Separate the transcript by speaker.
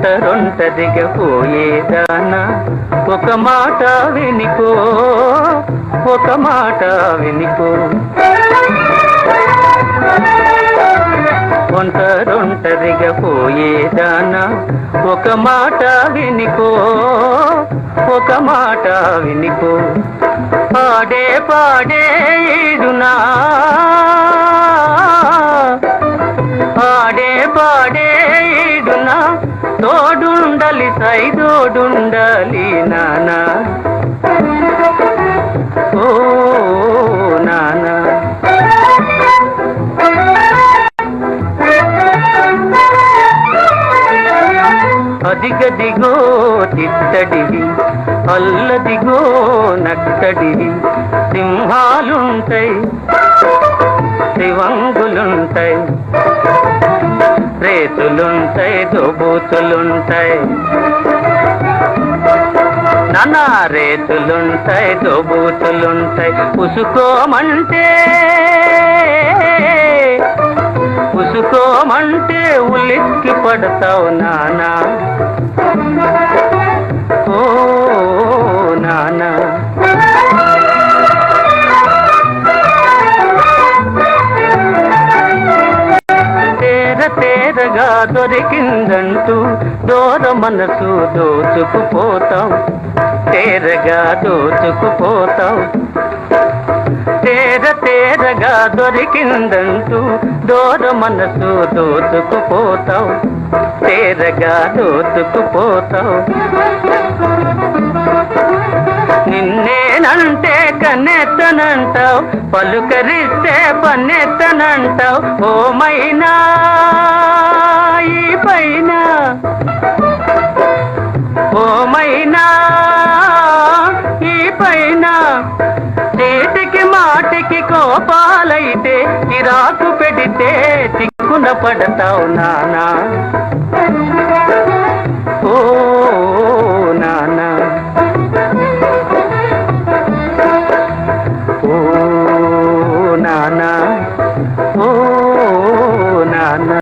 Speaker 1: ఒంటరొంటరిగా పోయేదానా ఒక మాట వినికో, ఒక మాట వినికో. ఒంటరొంటరిగా పోయేదానా ఒక మాట వినికో, ఒక మాట వినికో. పాడే పాడే ఈడునా, పాడే పాడే ఈడునా, తోడుండలి సైదోడుండాలి నానా, ఓ నానా. అదిగదిగో తిట్టడివి, అల్లదిగో నట్టడివి, సింహాలుంటాయి శివంగులుంటాయి, రేతులుంటాయి దోబూతులుంటాయి, నానా రేతులుంటాయి దోబూతులుంటాయి. ఉసుకోమంటే ఉసుకోమంటే ఉలిక్కి పడతావు నానా, ఓ నానా. తేరగా దొరికిందంటూ దూర మనసు దోచుకుపోతాం, తేరగా దోచుకుపోతాం. తేరగా దొరికిందంటూ దూర మనసు దోచుకుపోతాం, తేరగా దోచుకుపోతాం. నిన్నేనంటే కన్నెత్తనంటావు, పలుకరిస్తే పన్నెత్తనంటావు. ఓ మైనా ఈ పైన, ఓ మైనా ఈ పైన, చేతికి మాటికి కోపాలైతే కిరాకు పెడితే చిక్కున పడతావు నానా.